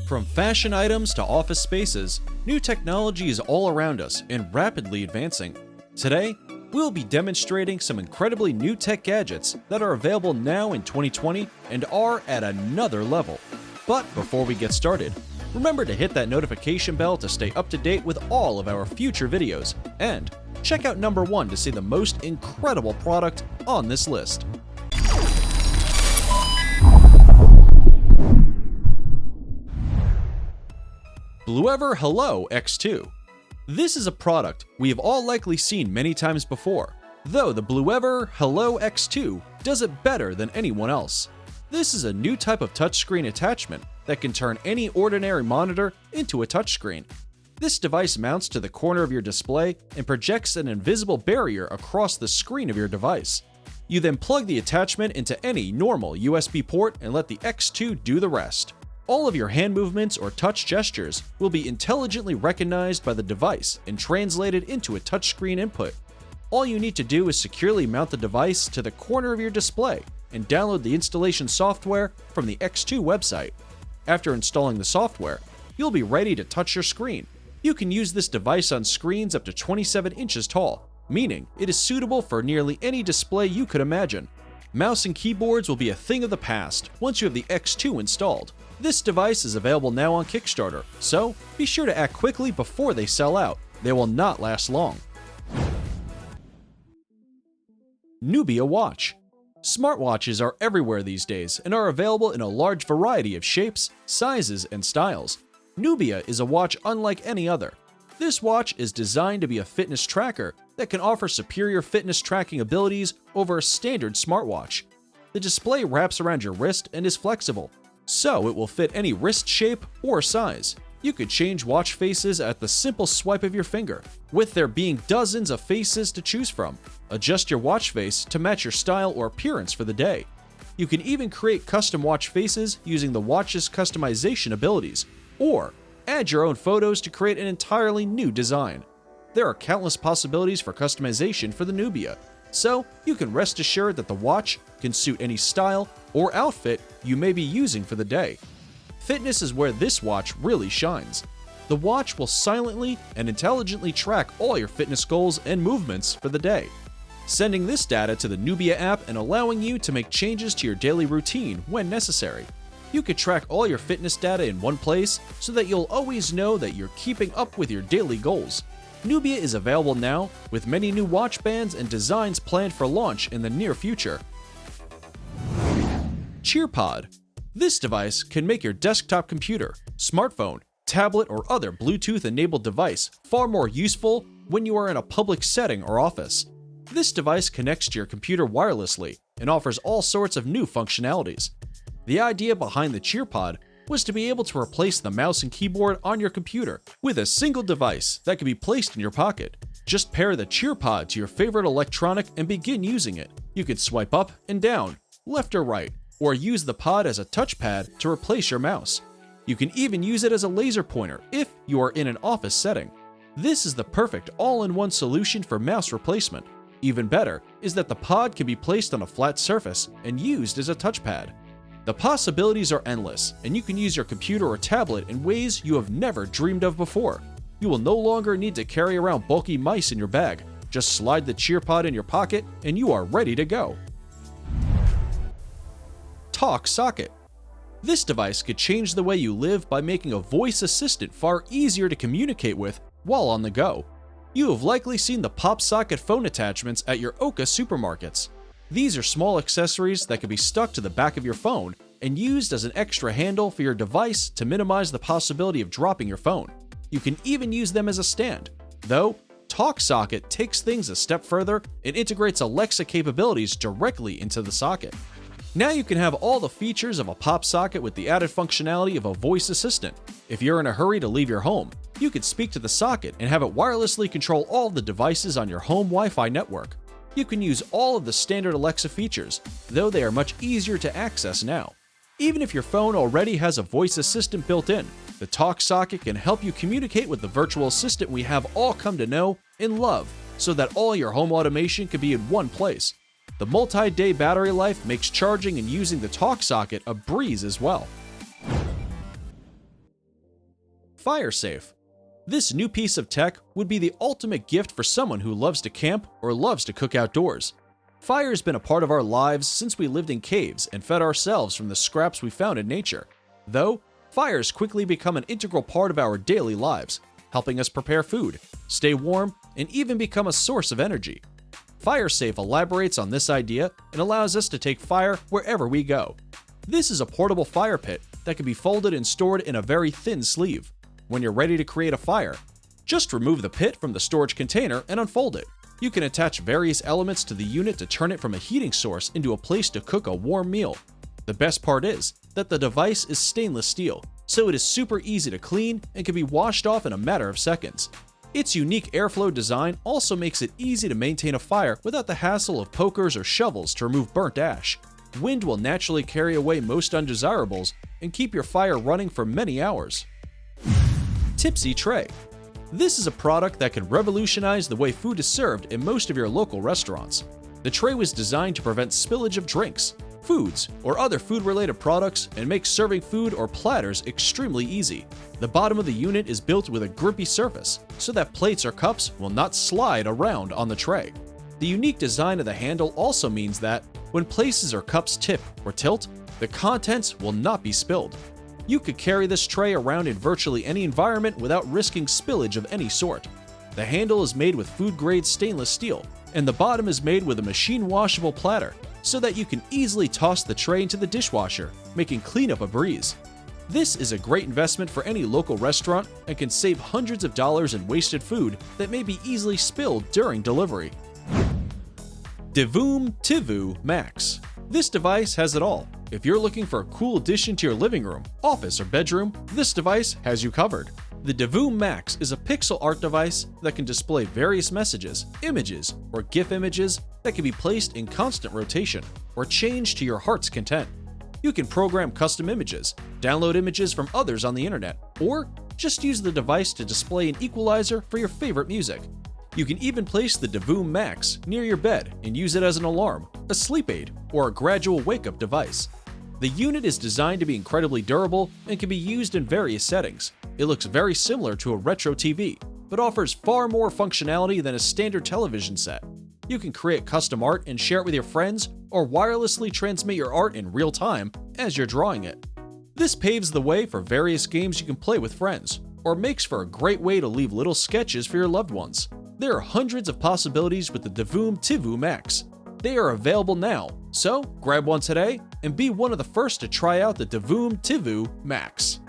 From fashion items to office spaces, new technology is all around us and rapidly advancing. Today, we'll be demonstrating some incredibly new tech gadgets that are available now in 2020 and are at another level. But before we get started, remember to hit that notification bell to stay up to date with all of our future videos, and check out number 1 to see the most incredible product on this list. BLUEVER Hello X2. This is a product we have all likely seen many times before, though the BLUEVER Hello X2 does it better than anyone else. This is a new type of touchscreen attachment that can turn any ordinary monitor into a touchscreen. This device mounts to the corner of your display and projects an invisible barrier across the screen of your device. You then plug the attachment into any normal USB port and let the X2 do the rest. All of your hand movements or touch gestures will be intelligently recognized by the device and translated into a touchscreen input. All you need to do is securely mount the device to the corner of your display and download the installation software from the X2 website. After installing the software, you'll be ready to touch your screen. You can use this device on screens up to 27 inches tall, meaning it is suitable for nearly any display you could imagine. Mouse and keyboards will be a thing of the past once you have the X2 installed. This device is available now on Kickstarter, so be sure to act quickly before they sell out. They will not last long. Nubia Watch. Smartwatches are everywhere these days and are available in a large variety of shapes, sizes, and styles. Nubia is a watch unlike any other. This watch is designed to be a fitness tracker that can offer superior fitness tracking abilities over a standard smartwatch. The display wraps around your wrist and is flexible, so it will fit any wrist shape or size. You could change watch faces at the simple swipe of your finger, with there being dozens of faces to choose from. Adjust your watch face to match your style or appearance for the day. You can even create custom watch faces using the watch's customization abilities, or add your own photos to create an entirely new design. There are countless possibilities for customization for the Nubia, so you can rest assured that the watch can suit any style or outfit you may be using for the day. Fitness is where this watch really shines. The watch will silently and intelligently track all your fitness goals and movements for the day, sending this data to the Nubia app and allowing you to make changes to your daily routine when necessary. You could track all your fitness data in one place so that you'll always know that you're keeping up with your daily goals. Nubia is available now with many new watch bands and designs planned for launch in the near future. CheerPod. This device can make your desktop computer, smartphone, tablet, or other Bluetooth-enabled device far more useful when you are in a public setting or office. This device connects to your computer wirelessly and offers all sorts of new functionalities. The idea behind the CheerPod was to be able to replace the mouse and keyboard on your computer with a single device that can be placed in your pocket. Just pair the CheerPod to your favorite electronic and begin using it. You could swipe up and down, left or right, or use the pod as a touchpad to replace your mouse. You can even use it as a laser pointer if you are in an office setting. This is the perfect all-in-one solution for mouse replacement. Even better is that the pod can be placed on a flat surface and used as a touchpad. The possibilities are endless, and you can use your computer or tablet in ways you have never dreamed of before. You will no longer need to carry around bulky mice in your bag. Just slide the CheerPod in your pocket and you are ready to go. TalkSocket. This device could change the way you live by making a voice assistant far easier to communicate with while on the go. You have likely seen the pop socket phone attachments at your Oka supermarkets. These are small accessories that can be stuck to the back of your phone and used as an extra handle for your device to minimize the possibility of dropping your phone. You can even use them as a stand. Though, TalkSocket takes things a step further and integrates Alexa capabilities directly into the socket. Now you can have all the features of a pop socket with the added functionality of a voice assistant. If you're in a hurry to leave your home, you could speak to the socket and have it wirelessly control all the devices on your home Wi-Fi network. You can use all of the standard Alexa features, though they are much easier to access now. Even if your phone already has a voice assistant built in, the TalkSocket can help you communicate with the virtual assistant we have all come to know and love, so that all your home automation can be in one place. The multi-day battery life makes charging and using the TalkSocket a breeze as well. Fire safe. This new piece of tech would be the ultimate gift for someone who loves to camp or loves to cook outdoors. Fire has been a part of our lives since we lived in caves and fed ourselves from the scraps we found in nature. Though, fire has quickly become an integral part of our daily lives, helping us prepare food, stay warm, and even become a source of energy. FireSafe elaborates on this idea and allows us to take fire wherever we go. This is a portable fire pit that can be folded and stored in a very thin sleeve. When you're ready to create a fire, just remove the pit from the storage container and unfold it. You can attach various elements to the unit to turn it from a heating source into a place to cook a warm meal. The best part is that the device is stainless steel, so it is super easy to clean and can be washed off in a matter of seconds. Its unique airflow design also makes it easy to maintain a fire without the hassle of pokers or shovels to remove burnt ash. Wind will naturally carry away most undesirables and keep your fire running for many hours. Tipsi Tray. This is a product that can revolutionize the way food is served in most of your local restaurants. The tray was designed to prevent spillage of drinks, foods, or other food-related products and make serving food or platters extremely easy. The bottom of the unit is built with a grippy surface, so that plates or cups will not slide around on the tray. The unique design of the handle also means that, when places or cups tip or tilt, the contents will not be spilled. You could carry this tray around in virtually any environment without risking spillage of any sort. The handle is made with food-grade stainless steel, and the bottom is made with a machine-washable platter, so that you can easily toss the tray into the dishwasher, making cleanup a breeze. This is a great investment for any local restaurant and can save hundreds of dollars in wasted food that may be easily spilled during delivery. Divoom Tivoo Max. This device has it all. If you're looking for a cool addition to your living room, office, or bedroom, this device has you covered. The Divoom Max is a pixel art device that can display various messages, images, or GIF images that can be placed in constant rotation or changed to your heart's content. You can program custom images, download images from others on the internet, or just use the device to display an equalizer for your favorite music. You can even place the Divoom Max near your bed and use it as an alarm, a sleep aid, or a gradual wake-up device. The unit is designed to be incredibly durable and can be used in various settings. It looks very similar to a retro TV, but offers far more functionality than a standard television set. You can create custom art and share it with your friends, or wirelessly transmit your art in real time as you're drawing it. This paves the way for various games you can play with friends, or makes for a great way to leave little sketches for your loved ones. There are hundreds of possibilities with the Divoom Tivoo Max. They are available now, so grab one today and be one of the first to try out the Divoom Tivoo Max.